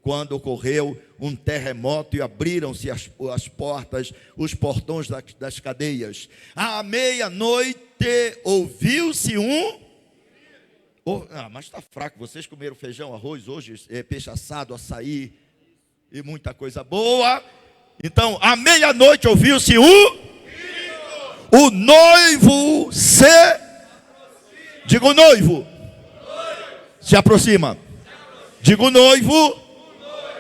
quando ocorreu um terremoto e abriram-se as portas, os portões das cadeias. À meia-noite ouviu-se mas está fraco, vocês comeram feijão, arroz hoje, peixe assado, açaí e muita coisa boa. Então, à meia-noite ouviu-se o noivo diga o noivo, se aproxima. Diga o noivo,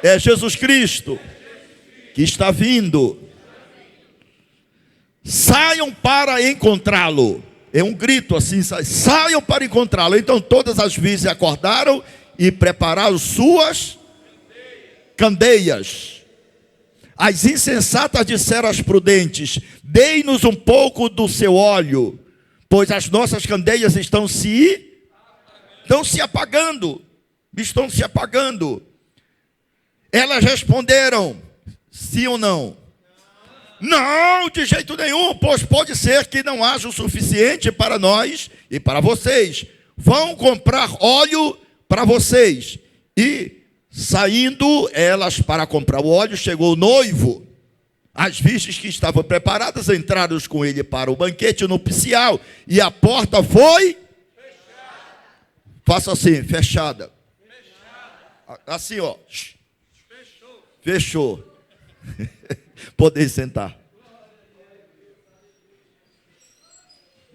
é Jesus Cristo, que está vindo. Saiam para encontrá-lo. É um grito assim, saiam para encontrá-lo. Então todas as virgens acordaram e prepararam suas candeias. As insensatas disseram às prudentes: dei-nos um pouco do seu óleo, pois as nossas candeias estão se apagando. Estão se apagando. Elas responderam: sim ou não? Não, de jeito nenhum, pois pode ser que não haja o suficiente para nós e para vocês. Vão comprar óleo para vocês. E saindo elas para comprar o óleo, chegou o noivo. As virgens que estavam preparadas entraram com ele para o banquete nupcial e a porta foi fechada. Faça assim, fechada. Assim, ó. Fechou. Podem sentar.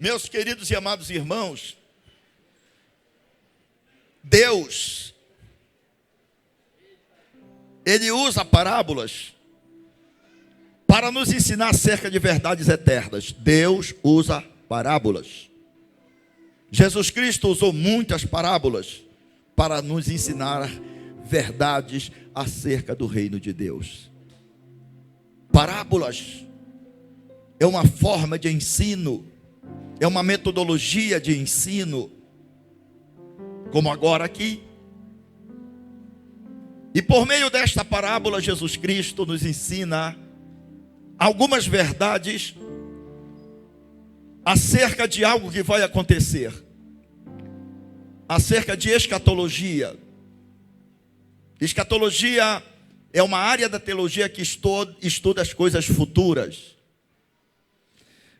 Meus queridos e amados irmãos, Deus, Ele usa parábolas para nos ensinar acerca de verdades eternas. Deus usa parábolas. Jesus Cristo usou muitas parábolas para nos ensinar verdades acerca do reino de Deus. Parábolas é uma forma de ensino, é uma metodologia de ensino, como agora aqui. E por meio desta parábola, Jesus Cristo nos ensina algumas verdades acerca de algo que vai acontecer, acerca de escatologia. Escatologia é uma área da teologia que estuda as coisas futuras.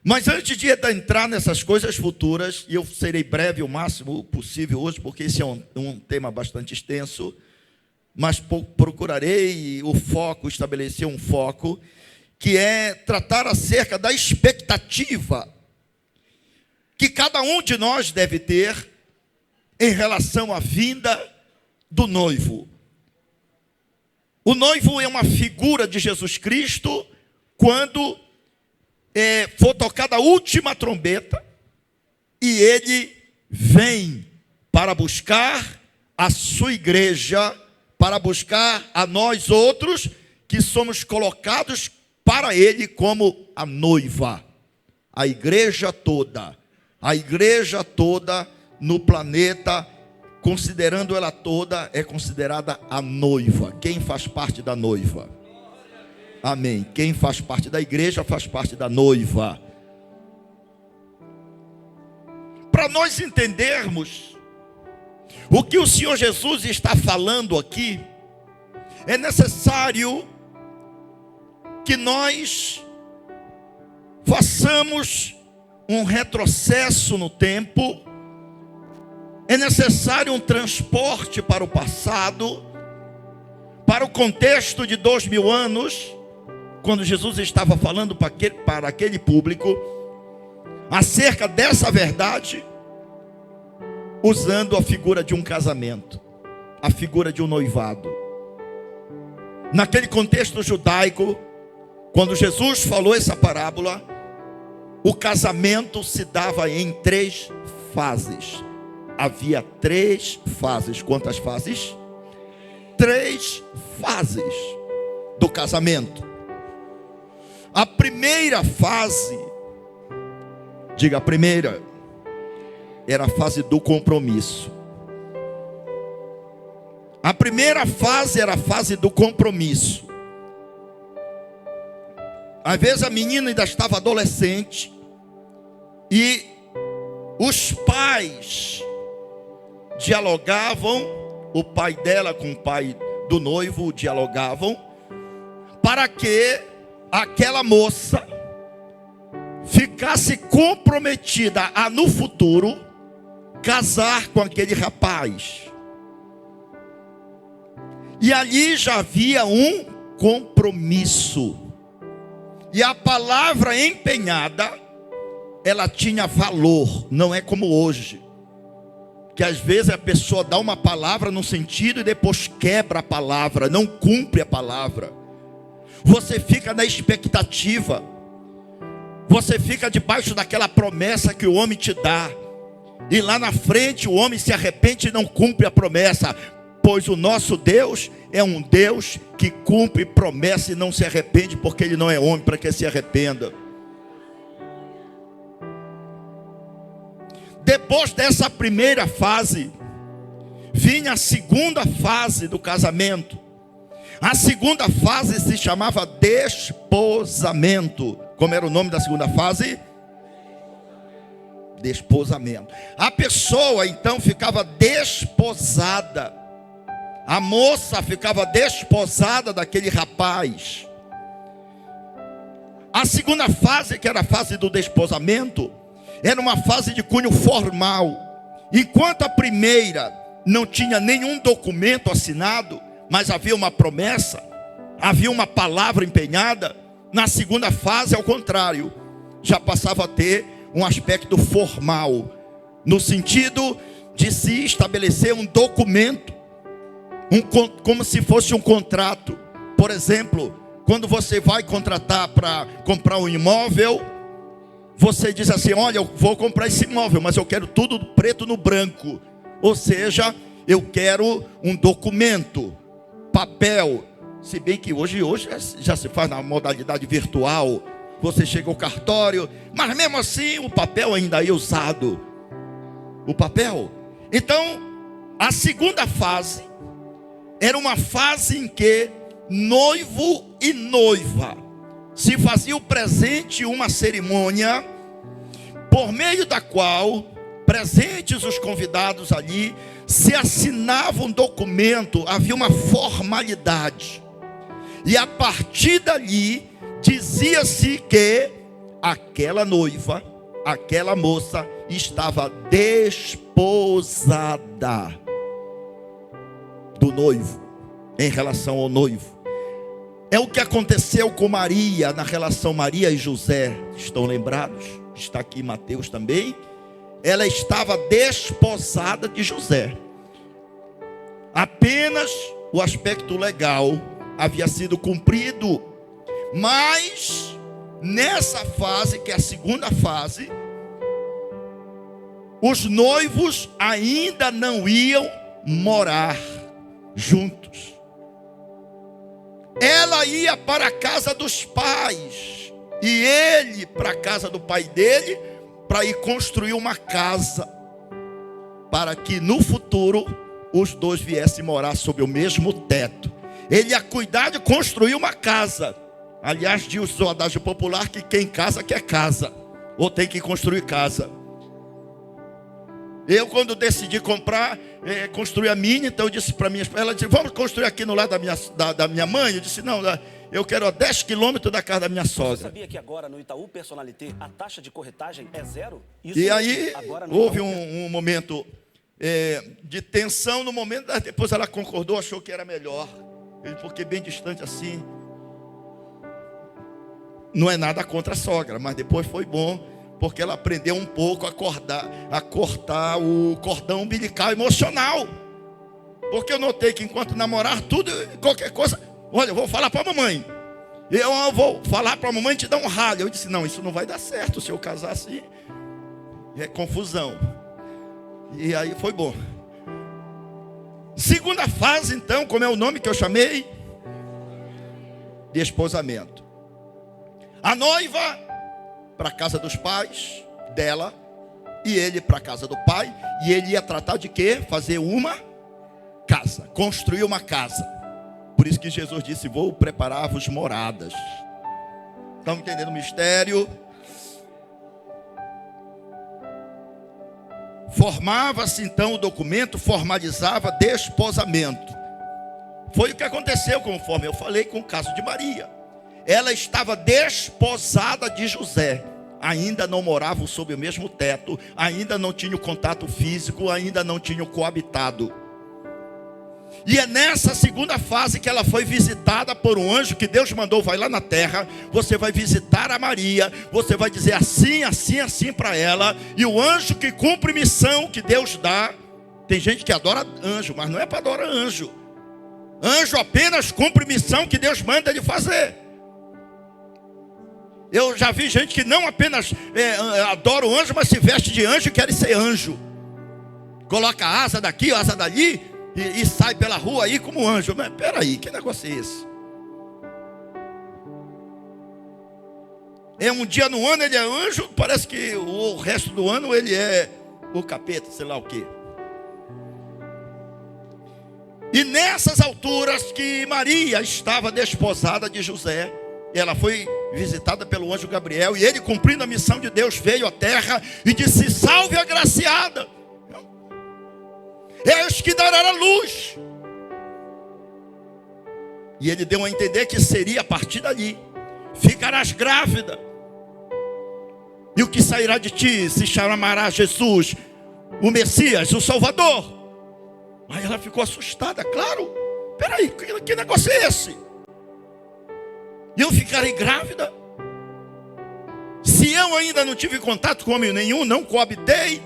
Mas antes de entrar nessas coisas futuras, e eu serei breve o máximo possível hoje, porque esse é um tema bastante extenso, mas procurarei estabelecer um foco, que é tratar acerca da expectativa que cada um de nós deve ter em relação à vinda do noivo. O noivo é uma figura de Jesus Cristo quando for tocada a última trombeta e ele vem para buscar a sua igreja, para buscar a nós outros que somos colocados para ele como a noiva. A igreja toda no planeta, considerando ela toda, é considerada a noiva. Quem faz parte da noiva? Amém. Quem faz parte da igreja faz parte da noiva. Para nós entendermos o que o Senhor Jesus está falando aqui, é necessário que nós façamos um retrocesso no tempo. É necessário um transporte para o passado, para o contexto de 2000 anos, quando Jesus estava falando para aquele público, acerca dessa verdade, usando a figura de um casamento, a figura de um noivado. Naquele contexto judaico, quando Jesus falou essa parábola, o casamento se dava em 3 fases. Havia 3 fases. Quantas fases? 3 fases do casamento. A primeira fase, diga a primeira, era a fase do compromisso. A primeira fase era a fase do compromisso. Às vezes a menina ainda estava adolescente e os pais dialogavam o pai dela com o pai do noivo dialogavam, para que aquela moça ficasse comprometida a no futuro casar com aquele rapaz. E ali já havia um compromisso. E a palavra empenhada, ela tinha valor, não é como hoje, que às vezes a pessoa dá uma palavra num sentido e depois quebra a palavra, não cumpre a palavra. Você fica na expectativa, você fica debaixo daquela promessa que o homem te dá, e lá na frente o homem se arrepende e não cumpre a promessa, pois o nosso Deus é um Deus que cumpre promessa e não se arrepende, porque Ele não é homem para que se arrependa. Depois dessa primeira fase, vinha a segunda fase do casamento. A segunda fase se chamava desposamento. Como era o nome da segunda fase? Desposamento. A pessoa então ficava desposada. A moça ficava desposada daquele rapaz. A segunda fase, que era a fase do desposamento, era uma fase de cunho formal. Enquanto a primeira não tinha nenhum documento assinado, mas havia uma promessa, havia uma palavra empenhada, na segunda fase, ao contrário, já passava a ter um aspecto formal, no sentido de se estabelecer um documento, como se fosse um contrato. Por exemplo, quando você vai contratar para comprar um imóvel, você diz assim: olha, eu vou comprar esse imóvel, mas eu quero tudo preto no branco. Ou seja, eu quero um documento, papel. Se bem que hoje já se faz na modalidade virtual. Você chega ao cartório, mas mesmo assim o papel ainda é usado. O papel. Então, a segunda fase era uma fase em que noivo e noiva se fazia o presente, uma cerimônia por meio da qual, presentes os convidados ali, se assinava um documento, havia uma formalidade. E a partir dali, dizia-se que aquela noiva, aquela moça, estava desposada do noivo, em relação ao noivo. É o que aconteceu com Maria, na relação Maria e José. Estão lembrados? Está aqui Mateus também. Ela estava desposada de José. Apenas o aspecto legal havia sido cumprido. Mas, nessa fase, que é a segunda fase, os noivos ainda não iam morar juntos. Ela ia para a casa dos pais e ele para a casa do pai dele, para ir construir uma casa, para que no futuro os dois viessem morar sob o mesmo teto. Ele ia cuidar de construir uma casa. Aliás, diz o adágio popular que quem casa quer casa, ou tem que construir casa. Eu, quando decidi construir a minha, então eu disse para minha esposa, ela disse: vamos construir aqui no lado da minha mãe? Eu disse: não, eu quero a 10 quilômetros da casa da minha sogra. Você sabia que agora no Itaú Personalité a taxa de corretagem é zero? Isso e aí houve um momento de tensão no momento, depois ela concordou, achou que era melhor, porque bem distante assim. Não é nada contra a sogra, mas depois foi bom, porque ela aprendeu um pouco a cortar o cordão umbilical emocional. Porque eu notei que enquanto namorar, tudo, qualquer coisa, olha, eu vou falar para a mamãe. Eu vou falar para a mamãe te dar um ralho. Eu disse: não, isso não vai dar certo se eu casar assim. É confusão. E aí foi bom. Segunda fase, então, como é o nome que eu chamei? Desposamento. A noiva para a casa dos pais dela, e ele para a casa do pai. E ele ia tratar de quê? Fazer uma casa, construir uma casa. Por isso que Jesus disse: vou preparar-vos moradas. Estão entendendo o mistério? Formava-se então o documento, formalizava desposamento. Foi o que aconteceu, conforme eu falei, com o caso de Maria. Ela estava desposada de José. Ainda não moravam sob o mesmo teto, ainda não tinham contato físico, ainda não tinham coabitado. E é nessa segunda fase que ela foi visitada por um anjo que Deus mandou, vai lá na terra, você vai visitar a Maria, você vai dizer assim, assim, assim para ela, e o anjo que cumpre missão que Deus dá. Tem gente que adora anjo, mas não é para adorar anjo. Anjo apenas cumpre missão que Deus manda ele fazer. Eu já vi gente que não apenas adora o anjo, mas se veste de anjo e quer ser anjo. Coloca asa daqui, asa dali, e sai pela rua aí como anjo. Mas peraí, que negócio é esse? É um dia no ano ele é anjo, parece que o resto do ano ele é o capeta, sei lá o quê. E nessas alturas que Maria estava desposada de José, ela foi visitada pelo anjo Gabriel, e ele, cumprindo a missão de Deus, veio à terra e disse: salve a agraciada, és que dará a luz. E ele deu a entender que seria a partir dali: ficarás grávida, e o que sairá de ti se chamará Jesus, o Messias, o Salvador. Aí ela ficou assustada, claro. Peraí, que negócio é esse? E eu ficarei grávida? Se eu ainda não tive contato com homem nenhum, não coabitei,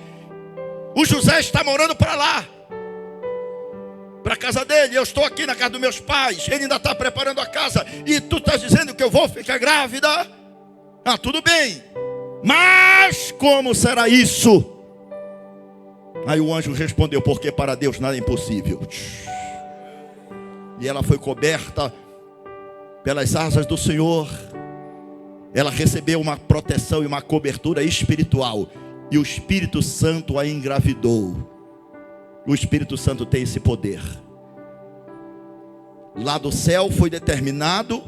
o José está morando para lá, para a casa dele, eu estou aqui na casa dos meus pais, ele ainda está preparando a casa, e tu estás dizendo que eu vou ficar grávida? Ah, tudo bem, mas como será isso? Aí o anjo respondeu: porque para Deus nada é impossível. E ela foi coberta pelas asas do Senhor. Ela recebeu uma proteção e uma cobertura espiritual, e o Espírito Santo a engravidou. O Espírito Santo tem esse poder. Lá do céu foi determinado,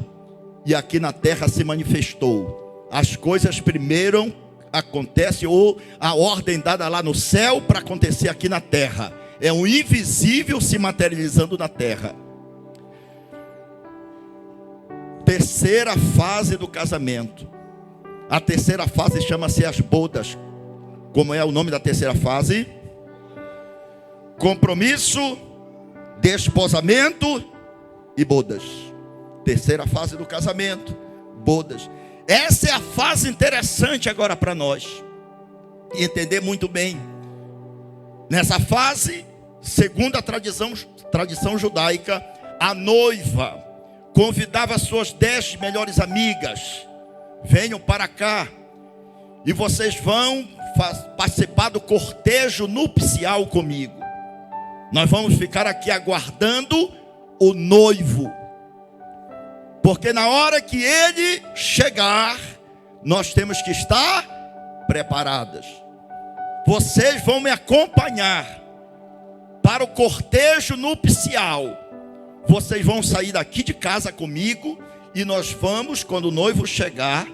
e aqui na terra se manifestou. As coisas primeiro acontecem, ou a ordem dada lá no céu para acontecer aqui na terra. É um invisível se materializando na terra. Terceira fase do casamento. A terceira fase chama-se as bodas. Como é o nome da terceira fase? Compromisso, desposamento e bodas. Terceira fase do casamento, bodas. Essa é a fase interessante agora para nós entender muito bem. Nessa fase, segundo a tradição judaica, a noiva convidava suas 10 melhores amigas: venham para cá, e vocês vão participar do cortejo nupcial comigo. Nós vamos ficar aqui aguardando o noivo, porque na hora que ele chegar, nós temos que estar preparadas. Vocês vão me acompanhar para o cortejo nupcial. Vocês vão sair daqui de casa comigo, e nós vamos, quando o noivo chegar,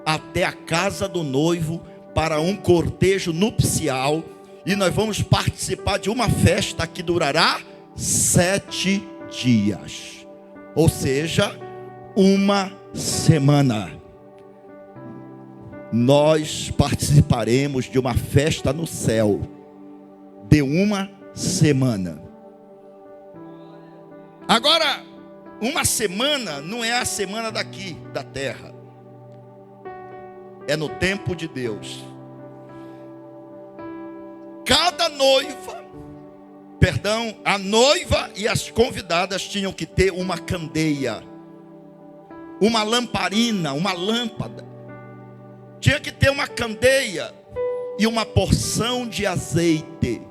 até a casa do noivo para um cortejo nupcial. E nós vamos participar de uma festa que durará 7 dias. Ou seja, uma semana. Nós participaremos de uma festa no céu de uma semana. Agora, uma semana não é a semana daqui, da terra. É no tempo de Deus. A noiva e as convidadas tinham que ter uma candeia, uma lamparina, uma lâmpada. Tinha que ter uma candeia e uma porção de azeite,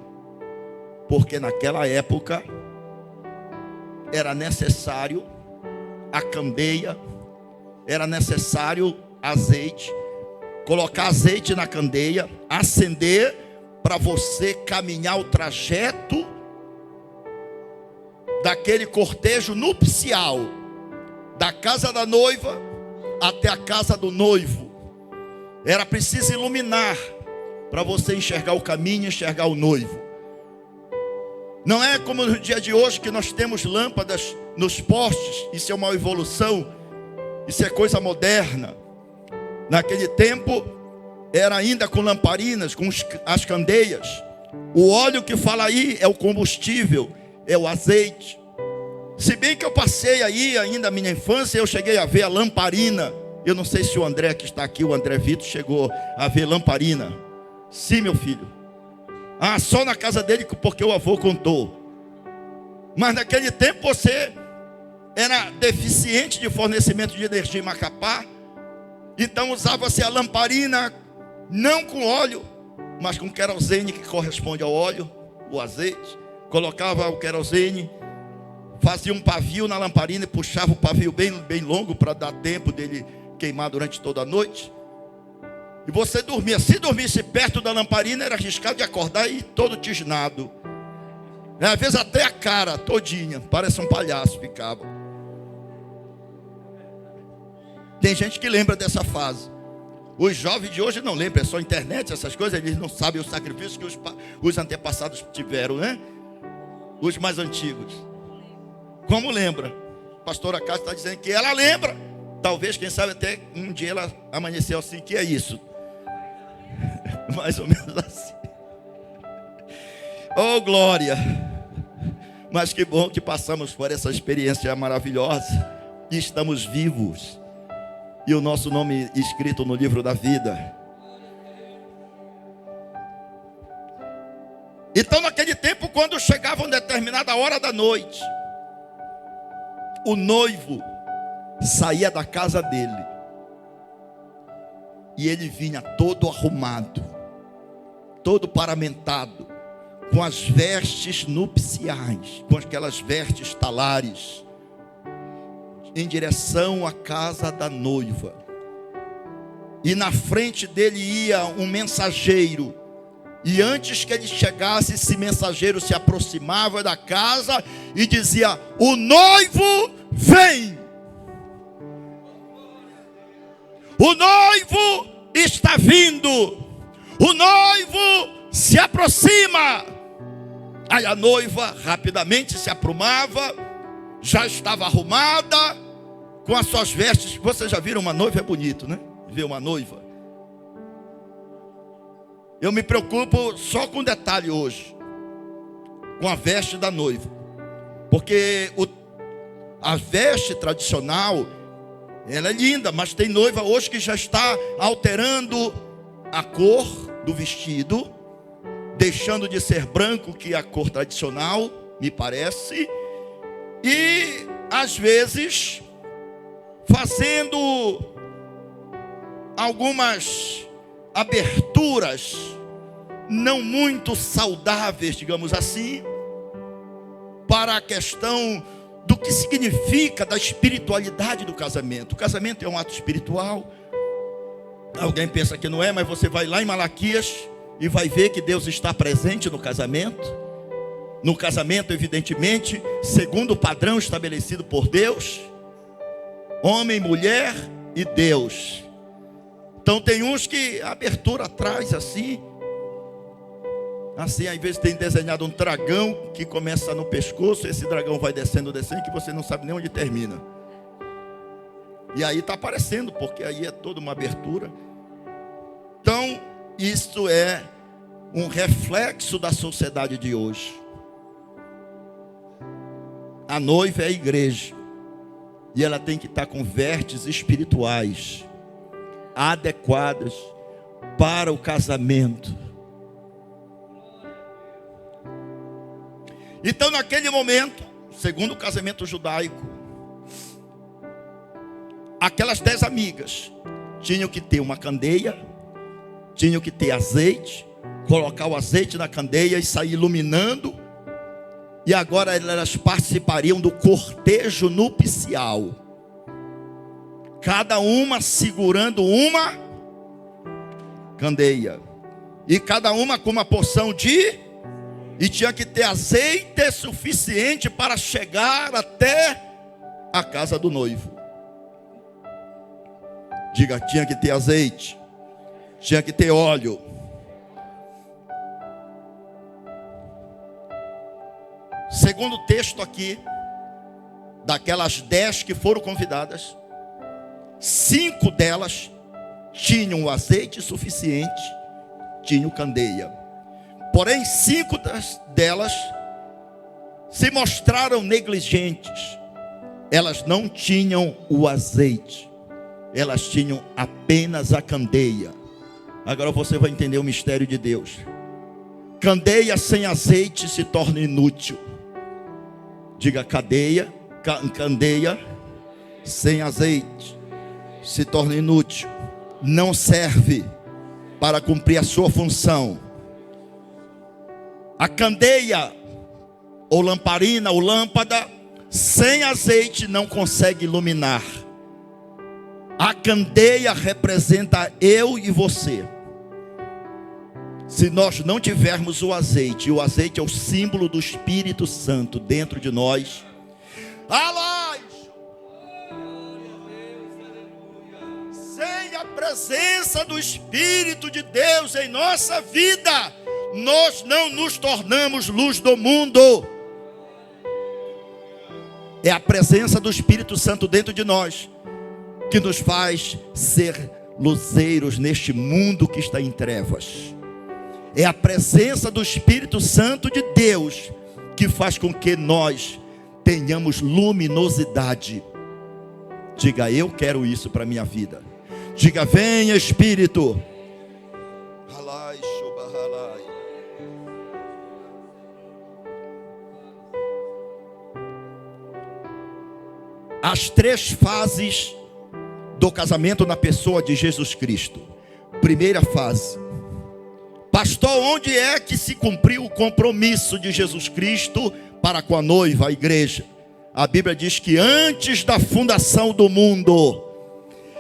porque naquela época era necessário a candeia, era necessário azeite. Colocar azeite na candeia, acender, para você caminhar o trajeto daquele cortejo nupcial, da casa da noiva até a casa do noivo. Era preciso iluminar, para você enxergar o caminho, enxergar o noivo. Não é como no dia de hoje que nós temos lâmpadas nos postes. Isso é uma evolução, isso é coisa moderna. Naquele tempo era ainda com lamparinas, com as candeias. O óleo que fala aí é o combustível, é o azeite. Se bem que eu passei aí ainda na minha infância, eu cheguei a ver a lamparina. Eu não sei se o André que está aqui, o André Vitor, chegou a ver lamparina. Sim, meu filho. Ah, só na casa dele, porque o avô contou. Mas naquele tempo você era deficiente de fornecimento de energia em Macapá. Então usava-se a lamparina, não com óleo, mas com querosene, que corresponde ao óleo, o azeite. Colocava o querosene, fazia um pavio na lamparina e puxava o pavio bem longo para dar tempo dele queimar durante toda a noite. E você dormia. Se dormisse perto da lamparina, era arriscado de acordar e todo tisnado. Às vezes até a cara todinha, parece um palhaço ficava. Tem gente que lembra dessa fase. Os jovens de hoje não lembram, é só internet, essas coisas. Eles não sabem o sacrifício que os antepassados tiveram, né? Os mais antigos. Como lembra? A pastora Cássia está dizendo que ela lembra. Talvez, quem sabe, até um dia ela amanheceu assim, que é isso? Mais ou menos assim. Oh, glória! Mas que bom que passamos por essa experiência maravilhosa. E estamos vivos. E o nosso nome escrito no livro da vida. Então, naquele tempo, quando chegava uma determinada hora da noite, o noivo saía da casa dele e ele vinha todo arrumado, todo paramentado, com as vestes nupciais, com aquelas vestes talares, em direção à casa da noiva. E na frente dele ia um mensageiro. E antes que ele chegasse, esse mensageiro se aproximava da casa e dizia: o noivo vem. O noivo está vindo. O noivo se aproxima. Aí a noiva rapidamente se aprumava, já estava arrumada, com as suas vestes. Vocês já viram uma noiva? É bonito, né? Ver uma noiva. Eu me preocupo só com um detalhe hoje, com a veste da noiva. Porque a veste tradicional, ela é linda, mas tem noiva hoje que já está alterando a cor do vestido, deixando de ser branco, que é a cor tradicional, me parece, e às vezes fazendo algumas aberturas não muito saudáveis, digamos assim, para a questão do que significa da espiritualidade do casamento. O casamento é um ato espiritual. Alguém pensa que não é, mas você vai lá em Malaquias e vai ver que Deus está presente no casamento. No casamento, evidentemente, segundo o padrão estabelecido por Deus, homem, mulher e Deus. Então tem uns que a abertura atrás assim, às vezes tem desenhado um dragão que começa no pescoço, esse dragão vai descendo, que você não sabe nem onde termina. E aí está aparecendo, porque aí é toda uma abertura. Então, isso é um reflexo da sociedade de hoje. A noiva é a igreja, e ela tem que estar com vestes espirituais adequadas para o casamento. Então, naquele momento, segundo o casamento judaico, aquelas 10 amigas tinham que ter uma candeia, tinham que ter azeite, colocar o azeite na candeia e sair iluminando. E agora elas participariam do cortejo nupcial, cada uma segurando uma candeia, e cada uma com uma porção e tinha que ter azeite suficiente para chegar até a casa do noivo. Diga, tinha que ter azeite, tinha que ter óleo, Segundo o texto aqui, daquelas 10 que foram convidadas, 5 delas tinham o azeite suficiente, tinham candeia. Porém, 5 delas se mostraram negligentes. Elas não tinham o azeite, elas tinham apenas a candeia. Agora você vai entender o mistério de Deus. Candeia sem azeite se torna inútil. Diga candeia sem azeite se torna inútil. Não serve para cumprir a sua função. A candeia, ou lamparina, ou lâmpada, sem azeite não consegue iluminar. A candeia representa eu e você. Se nós não tivermos o azeite, e o azeite é o símbolo do Espírito Santo dentro de nós, sem a presença do Espírito de Deus em nossa vida, nós não nos tornamos luz do mundo. É a presença do Espírito Santo dentro de nós que nos faz ser luzeiros neste mundo que está em trevas. É a presença do Espírito Santo de Deus que faz com que nós tenhamos luminosidade. Diga, eu quero isso para a minha vida. Diga, vem Espírito. As 3 fases do casamento na pessoa de Jesus Cristo. Primeira fase: pastor, onde é que se cumpriu o compromisso de Jesus Cristo para com a noiva, a igreja? A Bíblia diz que antes da fundação do mundo,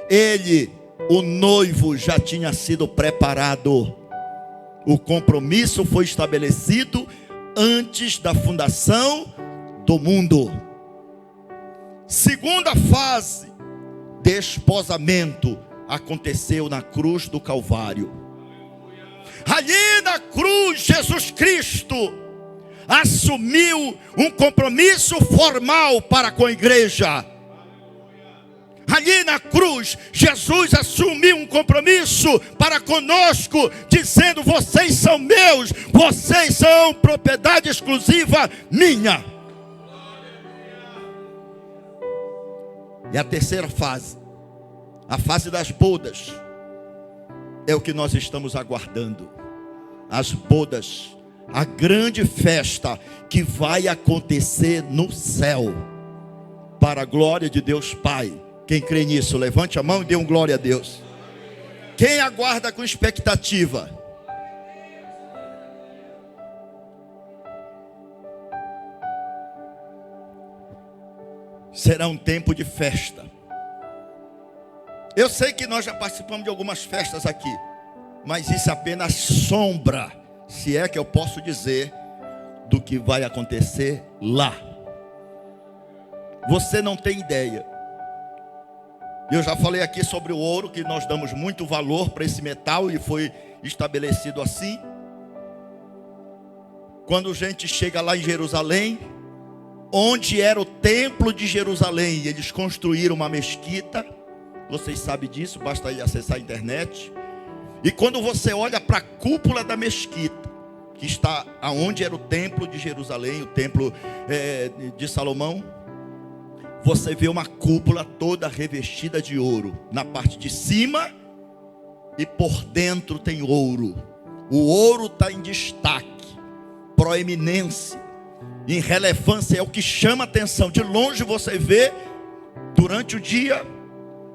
ele, o noivo, já tinha sido preparado. O compromisso foi estabelecido antes da fundação do mundo. Segunda fase, desposamento, aconteceu na cruz do Calvário. Ali na cruz, Jesus Cristo assumiu um compromisso formal para com a igreja. Ali na cruz, Jesus assumiu um compromisso para conosco, dizendo: vocês são meus, vocês são propriedade exclusiva minha. E a terceira fase, a fase das bodas, é o que nós estamos aguardando. As bodas, a grande festa que vai acontecer no céu, para a glória de Deus Pai. Quem crê nisso, levante a mão e dê um glória a Deus. Quem aguarda com expectativa? Será um tempo de festa. Eu sei que nós já participamos de algumas festas aqui, mas isso é apenas sombra, se é que eu posso dizer, do que vai acontecer lá. Você não tem ideia. Eu já falei aqui sobre o ouro, que nós damos muito valor para esse metal e foi estabelecido assim. Quando a gente chega lá em Jerusalém, onde era o templo de Jerusalém, eles construíram uma mesquita. Vocês sabem disso, basta ir acessar a internet. E quando você olha para a cúpula da mesquita, que está aonde era o templo de Jerusalém, o templo de Salomão, você vê uma cúpula toda revestida de ouro. Na parte de cima e por dentro tem ouro. O ouro está em destaque, proeminência, em relevância, é o que chama atenção. De longe você vê, durante o dia,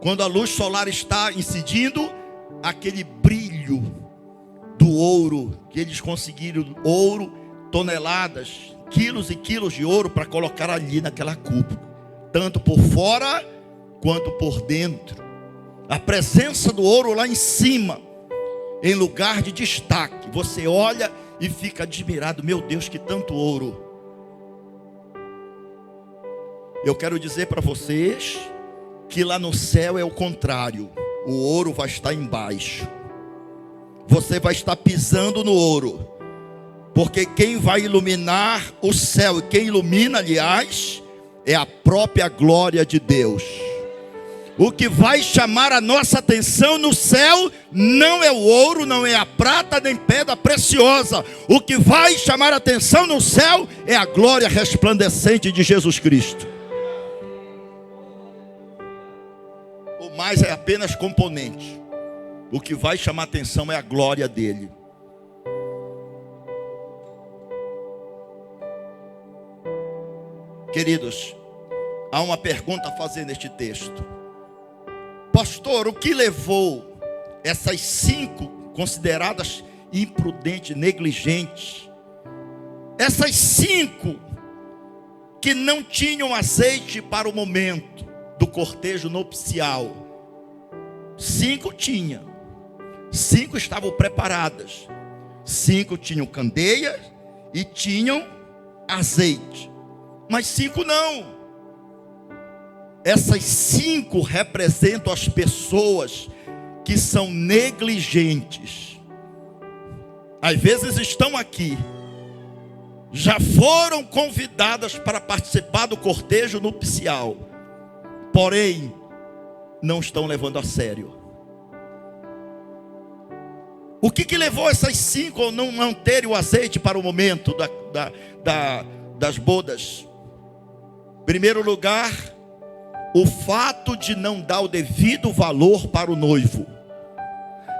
quando a luz solar está incidindo, aquele brilho do ouro, que eles conseguiram ouro, toneladas, quilos e quilos de ouro para colocar ali naquela cúpula, tanto por fora quanto por dentro. A presença do ouro lá em cima, em lugar de destaque. Você olha e fica admirado, meu Deus, que tanto ouro. Eu quero dizer para vocês que lá no céu é o contrário. O ouro vai estar embaixo. Você vai estar pisando no ouro. Porque quem vai iluminar o céu, e quem ilumina, aliás, é a própria glória de Deus. O que vai chamar a nossa atenção no céu não é o ouro, não é a prata, nem pedra preciosa. O que vai chamar a atenção no céu é a glória resplandecente de Jesus Cristo. O mais é apenas componente. O que vai chamar a atenção é a glória dele. Queridos, há uma pergunta a fazer neste texto. Pastor, o que levou essas 5 consideradas imprudentes, negligentes, essas 5 que não tinham azeite para o momento do cortejo nupcial? 5 tinham, 5 estavam preparadas, 5 tinham candeia e tinham azeite, mas 5 não. Essas 5 representam as pessoas que são negligentes. Às vezes estão aqui, já foram convidadas para participar do cortejo nupcial, porém, não estão levando a sério. O que levou essas 5 a não terem o azeite para o momento das bodas? Em primeiro lugar, o fato de não dar o devido valor para o noivo.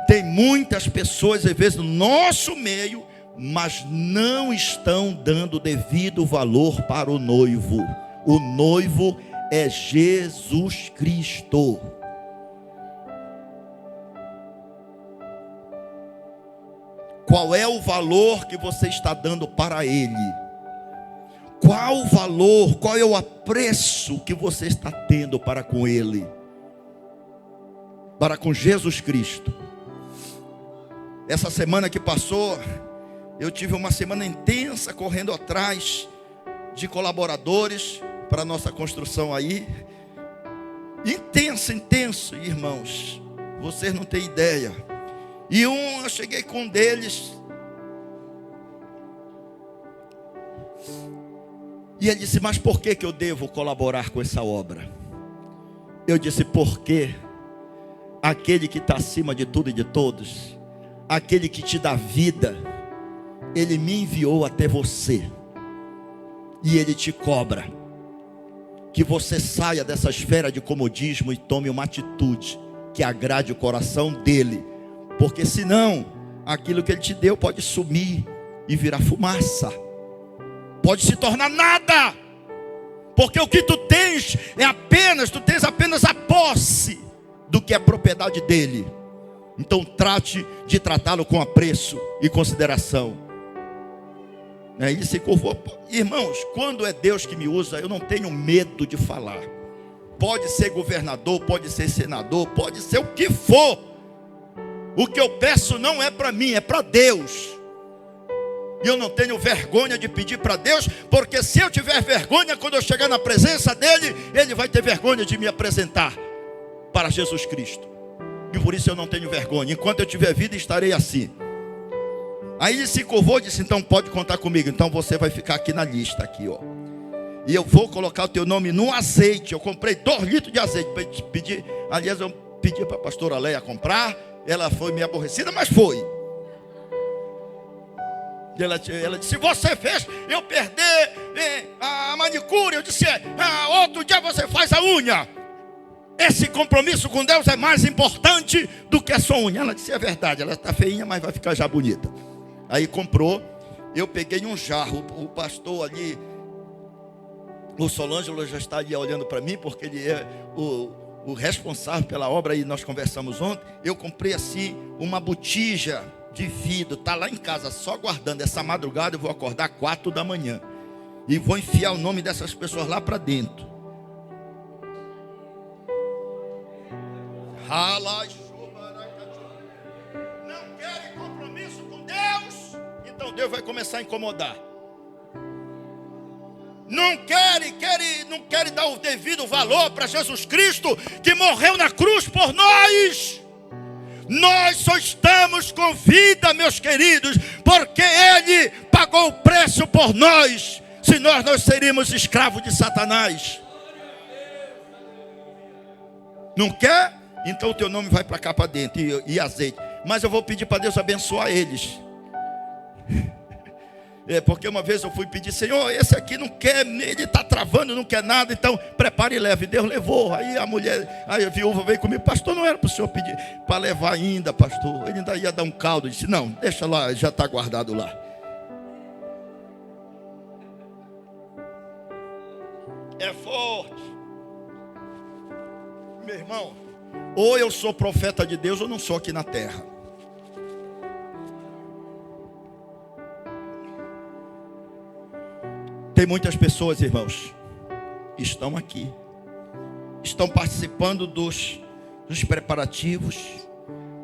Tem muitas pessoas, às vezes, no nosso meio, mas não estão dando o devido valor para o noivo. O noivo é Jesus Cristo. Qual é o valor que você está dando para Ele? Qual o valor, qual é o apreço que você está tendo para com Ele? Para com Jesus Cristo. Essa semana que passou, eu tive uma semana intensa correndo atrás de colaboradores para a nossa construção aí. Intenso, irmãos. Vocês não têm ideia. E eu cheguei com um deles. E ele disse, mas por que eu devo colaborar com essa obra? Eu disse, porque aquele que está acima de tudo e de todos, aquele que te dá vida, ele me enviou até você. E ele te cobra que você saia dessa esfera de comodismo e tome uma atitude que agrade o coração dele. Porque senão, aquilo que ele te deu pode sumir e virar fumaça. Pode se tornar nada. Porque o que tu tens tu tens apenas a posse do que é propriedade dele. Então trate de tratá-lo com apreço e consideração. Ele se curvou. Irmãos, quando é Deus que me usa, eu não tenho medo de falar. Pode ser governador, pode ser senador, pode ser o que for. O que eu peço não é para mim, é para Deus. E eu não tenho vergonha de pedir para Deus, porque se eu tiver vergonha, quando eu chegar na presença dele, ele vai ter vergonha de me apresentar para Jesus Cristo. E por isso eu não tenho vergonha. Enquanto eu tiver vida, estarei assim. Aí ele se curvou e disse, então pode contar comigo. Então você vai ficar aqui na lista, aqui, ó. E eu vou colocar o teu nome no azeite. Eu comprei 2 litros de azeite para te pedir. Aliás, eu pedi para a pastora Leia comprar. Ela foi meio aborrecida, mas foi. E ela disse, se você fez eu perder a manicure, eu disse, outro dia você faz a unha. Esse compromisso com Deus é mais importante do que a sua unha. Ela disse, é verdade, ela está feinha, mas vai ficar já bonita. Aí comprou, eu peguei um jarro, o pastor ali, o Solângelo já está ali olhando para mim, porque ele é o responsável pela obra, e nós conversamos ontem. Eu comprei assim uma botija de vidro, está lá em casa só guardando. Essa madrugada eu vou acordar 4 da manhã e vou enfiar o nome dessas pessoas lá para dentro. Não querem compromisso com Deus, então Deus vai começar a incomodar. Não querem dar o devido valor para Jesus Cristo, que morreu na cruz por nós. Nós só estamos com vida, meus queridos, porque Ele pagou o preço por nós. Se nós seríamos escravos de Satanás. Não quer? Então o teu nome vai para cá para dentro e azeite. Mas eu vou pedir para Deus abençoar eles. Porque uma vez eu fui pedir, Senhor, esse aqui não quer, ele está travando, não quer nada, então prepare e leve. Deus levou. Aí a mulher, aí a viúva veio comigo, pastor, não era para o senhor pedir para levar ainda, pastor. Ele ainda ia dar um caldo. Eu disse, não, deixa lá, já está guardado lá. É forte. Meu irmão, ou eu sou profeta de Deus ou não sou aqui na terra. Tem muitas pessoas, irmãos, que estão aqui, estão participando dos preparativos,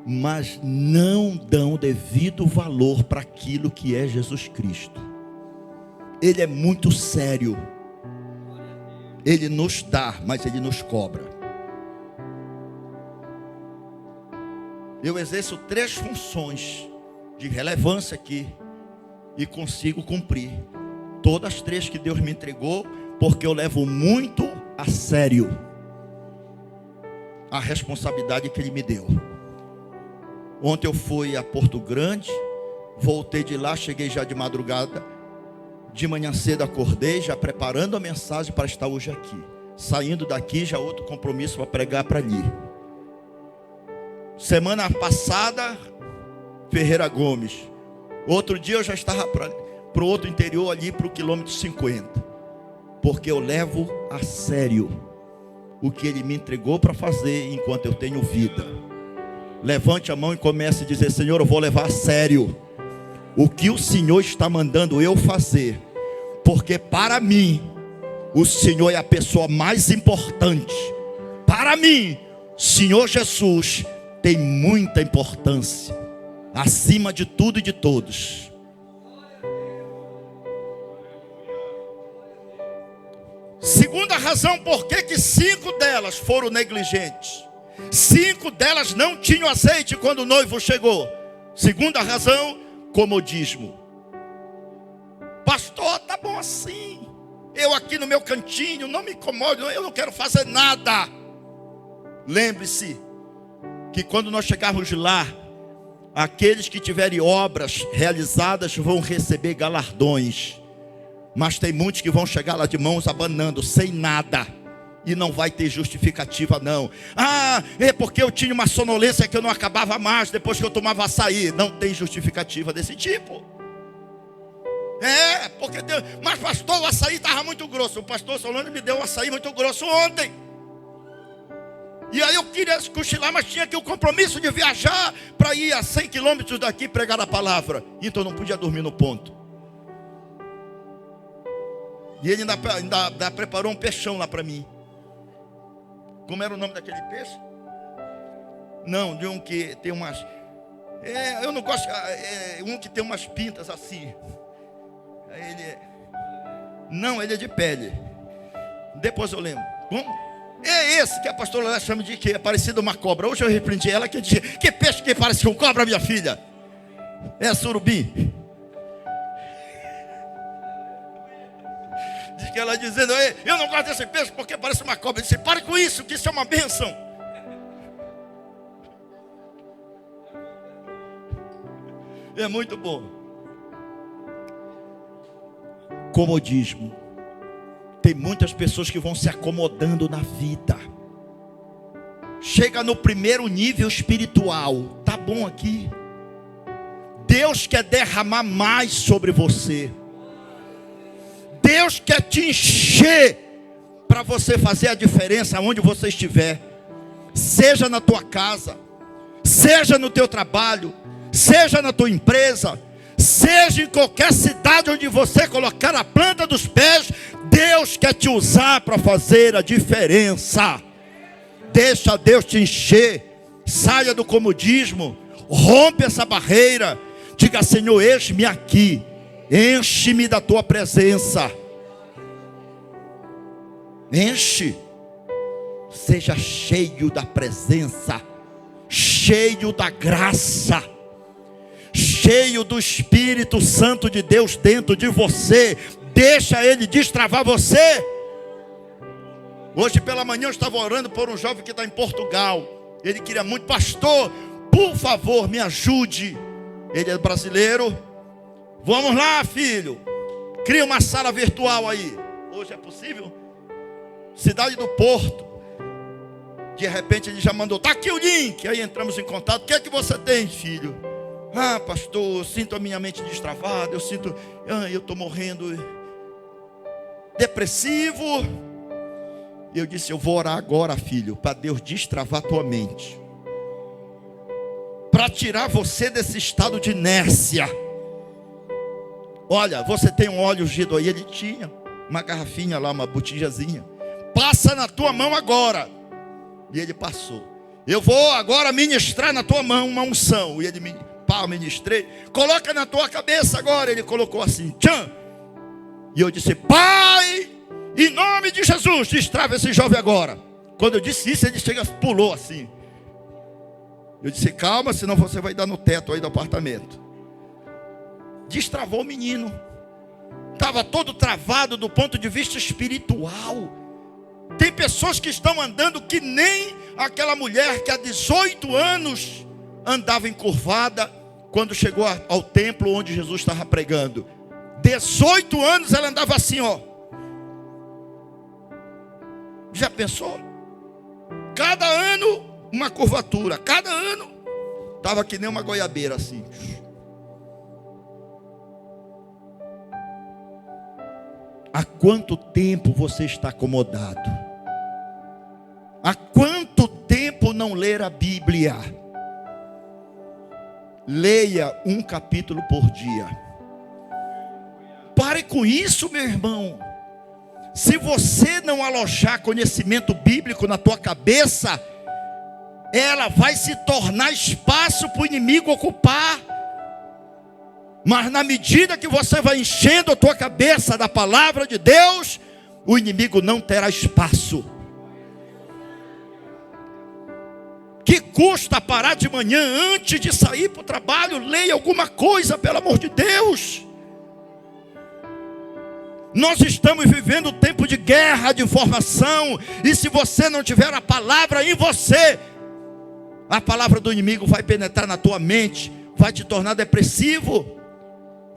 mas não dão devido valor para aquilo que é Jesus Cristo. Ele é muito sério. Ele nos dá, mas Ele nos cobra. Eu exerço 3 funções de relevância aqui e consigo cumprir todas as 3 que Deus me entregou, porque eu levo muito a sério a responsabilidade que Ele me deu. Ontem eu fui a Porto Grande, voltei de lá, cheguei já de madrugada, de manhã cedo acordei, já preparando a mensagem para estar hoje aqui. Saindo daqui, já outro compromisso para pregar para ali. Semana passada, Ferreira Gomes. Outro dia eu já estava para o outro interior ali, para o quilômetro 50. Porque eu levo a sério o que Ele me entregou para fazer enquanto eu tenho vida. Levante a mão e comece a dizer, Senhor, eu vou levar a sério o que o Senhor está mandando eu fazer. Porque para mim, o Senhor é a pessoa mais importante. Para mim, Senhor Jesus tem muita importância, acima de tudo e de todos. Segunda razão por que 5 delas foram negligentes. 5 delas não tinham azeite quando o noivo chegou. Segunda razão, comodismo. Pastor, tá bom assim. Eu aqui no meu cantinho, não me incomodo, eu não quero fazer nada. Lembre-se que quando nós chegarmos lá, aqueles que tiverem obras realizadas vão receber galardões. Mas tem muitos que vão chegar lá de mãos abanando, sem nada. E não vai ter justificativa não. Ah, é porque eu tinha uma sonolência que eu não acabava mais depois que eu tomava açaí. Não tem justificativa desse tipo. Porque Deus... Mas pastor, o açaí estava muito grosso. O pastor Solano me deu um açaí muito grosso ontem. E aí eu queria cochilar, mas tinha aqui o compromisso de viajar para ir a 100 quilômetros daqui pregar a palavra. Então eu não podia dormir no ponto. E ele ainda preparou um peixão lá para mim. Como era o nome daquele peixe? Não, de um que tem umas... eu não gosto... um que tem umas pintas assim. Ele é de pele. Depois eu lembro. É esse que a pastora lá chama de que é parecido uma cobra. Hoje eu repreendi ela que disse, que peixe que parece com cobra, minha filha? É surubim. Diz que ela dizendo, eu não gosto desse peixe porque parece uma cobra. Eu disse, pare com isso, que isso é uma bênção. É muito bom. Comodismo. Tem muitas pessoas que vão se acomodando na vida. Chega no primeiro nível espiritual. Tá bom aqui. Deus quer derramar mais sobre você. Deus quer te encher para você fazer a diferença onde você estiver. Seja na tua casa, seja no teu trabalho, seja na tua empresa, seja em qualquer cidade onde você colocar a planta dos pés. Deus quer te usar para fazer a diferença. Deixa Deus te encher. Saia do comodismo. Rompe essa barreira. Diga, Senhor, eis-me aqui. Enche-me da tua presença. Enche. Seja cheio da presença. cheio da graça, cheio do Espírito Santo de Deus dentro de você. Deixa Ele destravar você. Hoje pela manhã eu estava orando por um jovem que está em Portugal. Ele queria muito: pastor, por favor, me ajude. Ele é brasileiro. Vamos lá, filho, cria uma sala virtual aí. Hoje é possível? Cidade do Porto. De repente ele já mandou: está aqui o link. Aí entramos em contato. O que é que você tem, filho? Ah, pastor, eu sinto a minha mente destravada. Eu estou morrendo depressivo. E eu disse: eu vou orar agora, filho, para Deus destravar a tua mente, para tirar você desse estado de inércia. Olha, você tem um óleo ungido aí? Ele tinha uma garrafinha lá, uma botijazinha. Passa na tua mão agora. E ele passou. Eu vou agora ministrar na tua mão uma unção. E ele ministrei. Coloca na tua cabeça agora. Ele colocou assim, tchan. E eu disse: Pai, em nome de Jesus, destrava esse jovem agora. Quando eu disse isso, ele pulou assim. Eu disse: calma, senão você vai dar no teto aí do apartamento. Destravou o menino. Estava todo travado do ponto de vista espiritual. Tem pessoas que estão andando que nem aquela mulher que há 18 anos andava encurvada quando chegou ao templo onde Jesus estava pregando. 18 anos ela andava assim, ó. Já pensou? Cada ano uma curvatura. Cada ano estava que nem uma goiabeira assim. Há quanto tempo você está acomodado? Há quanto tempo não ler a Bíblia? Leia um capítulo por dia. Pare com isso, meu irmão. Se você não alojar conhecimento bíblico na tua cabeça, ela vai se tornar espaço para o inimigo ocupar. Mas na medida que você vai enchendo a tua cabeça da palavra de Deus, o inimigo não terá espaço. Que custa parar de manhã antes de sair para o trabalho? Leia alguma coisa, pelo amor de Deus. Nós estamos vivendo um tempo de guerra de informação. E se você não tiver a palavra em você, a palavra do inimigo vai penetrar na tua mente, vai te tornar depressivo,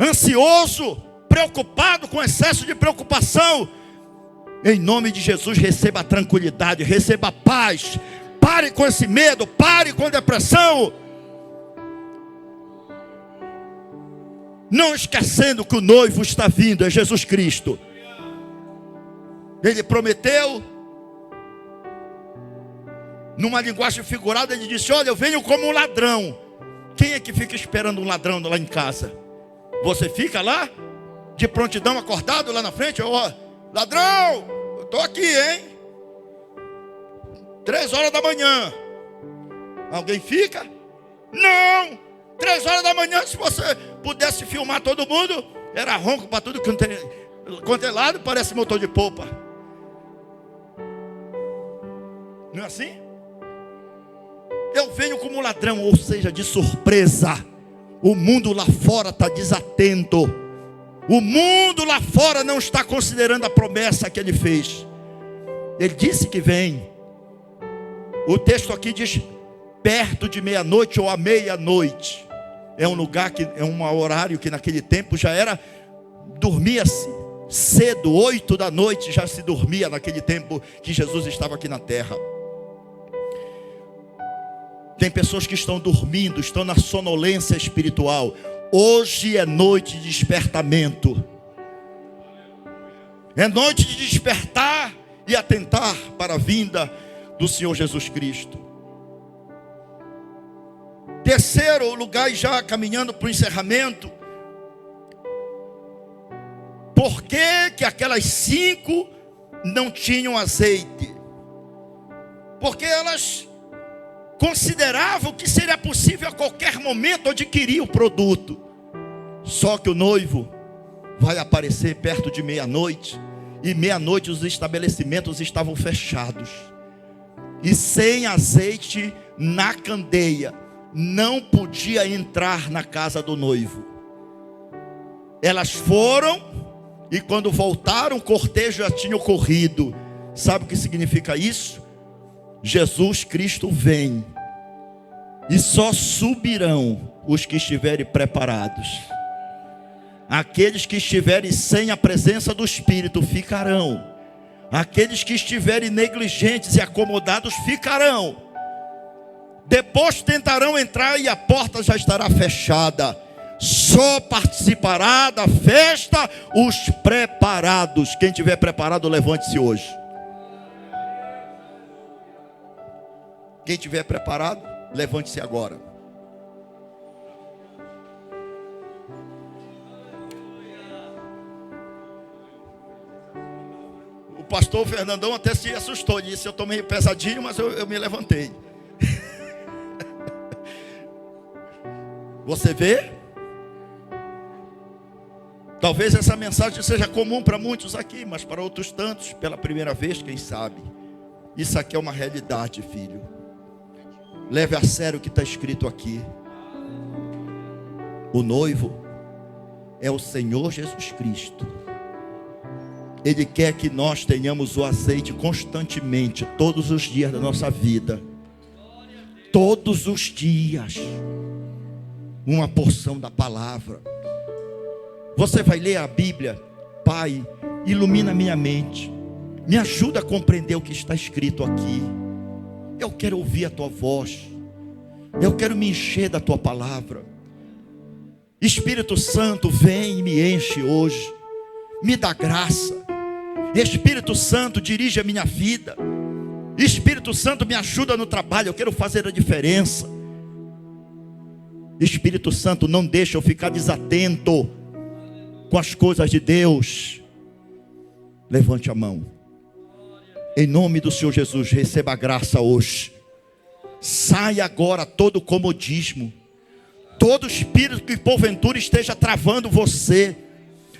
ansioso, preocupado, com excesso de preocupação. Em nome de Jesus, receba a tranquilidade, receba a paz. Pare com esse medo, pare com a depressão. Não esquecendo que o noivo está vindo, é Jesus Cristo. Ele prometeu, numa linguagem figurada, ele disse: olha, eu venho como um ladrão. Quem é que fica esperando um ladrão lá em casa? Você fica lá, de prontidão, acordado lá na frente? Ó, ladrão, eu estou aqui, hein? 3 horas da manhã. Alguém fica? Não. 3 horas da manhã, se você pudesse filmar todo mundo, era ronco para tudo quanto é lado, parece motor de polpa. Não é assim? Eu venho como ladrão, ou seja, de surpresa. O mundo lá fora está desatento. O mundo lá fora não está considerando a promessa que ele fez. Ele disse que vem. O texto aqui diz perto de meia-noite ou à meia-noite. É um lugar que é um horário que naquele tempo já era, dormia-se cedo, 8 da noite já se dormia naquele tempo que Jesus estava aqui na terra. Tem pessoas que estão dormindo, estão na sonolência espiritual. Hoje é noite de despertamento. É noite de despertar e atentar para a vinda do Senhor Jesus Cristo. Terceiro lugar, e já caminhando para o encerramento. Por que aquelas 5 não tinham azeite? Porque elas consideravam que seria possível a qualquer momento adquirir o produto. Só que o noivo vai aparecer perto de meia-noite. E meia-noite os estabelecimentos estavam fechados. E sem azeite na candeia, não podia entrar na casa do noivo. Elas foram, e quando voltaram, o cortejo já tinha ocorrido. Sabe o que significa isso? Jesus Cristo vem, e só subirão os que estiverem preparados. Aqueles que estiverem sem a presença do Espírito ficarão. Aqueles que estiverem negligentes e acomodados ficarão. Depois tentarão entrar e a porta já estará fechada. Só participará da festa os preparados. Quem estiver preparado, levante-se hoje. Quem estiver preparado, levante-se agora. O pastor Fernandão até se assustou. Disse: eu estou meio pesadinho, mas eu me levantei. Você vê? Talvez essa mensagem seja comum para muitos aqui, mas para outros tantos, pela primeira vez, quem sabe. Isso aqui é uma realidade, filho. Leve a sério o que está escrito aqui. O noivo é o Senhor Jesus Cristo. Ele quer que nós tenhamos o azeite constantemente, todos os dias da nossa vida. Todos os dias. Uma porção da palavra. Você vai ler a Bíblia. Pai, ilumina minha mente. Me ajuda a compreender o que está escrito aqui. Eu quero ouvir a tua voz. Eu quero me encher da tua palavra. Espírito Santo, vem e me enche hoje. Me dá graça. Espírito Santo, dirige a minha vida. Espírito Santo, me ajuda no trabalho. Eu quero fazer a diferença. Espírito Santo, não deixa eu ficar desatento com as coisas de Deus. Levante a mão. Em nome do Senhor Jesus, receba a graça hoje. Saia agora todo comodismo, todo espírito que porventura esteja travando você.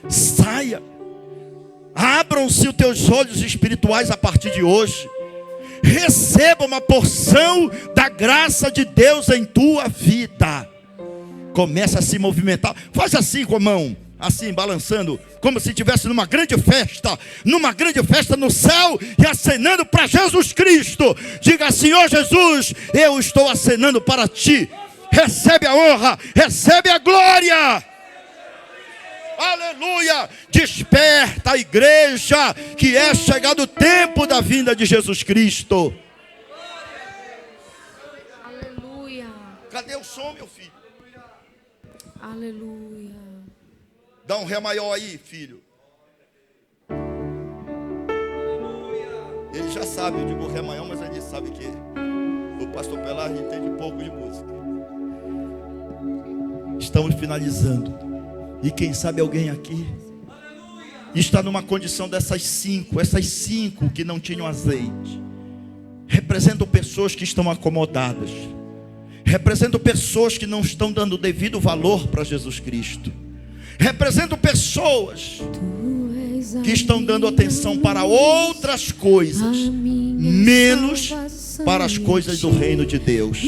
Saia. Abram-se os teus olhos espirituais a partir de hoje. Receba uma porção da graça de Deus em tua vida. Começa a se movimentar. Faz assim com a mão, assim balançando, como se estivesse numa grande festa no céu, e acenando para Jesus Cristo. Diga: Senhor Jesus, eu estou acenando para ti. Recebe a honra, recebe a glória. Aleluia. Desperta a igreja, que é chegado o tempo da vinda de Jesus Cristo. Aleluia. Cadê o som, meu filho? Aleluia. Dá um ré maior aí, filho. Ele já sabe, eu digo ré maior, mas ele sabe que o pastor Pelardo entende pouco de música. Estamos finalizando. E quem sabe alguém aqui está numa condição dessas cinco que não tinham azeite. Representam pessoas que estão acomodadas. Representam pessoas que não estão dando o devido valor para Jesus Cristo. Representam pessoas que estão dando atenção para outras coisas, menos para as coisas do reino de Deus.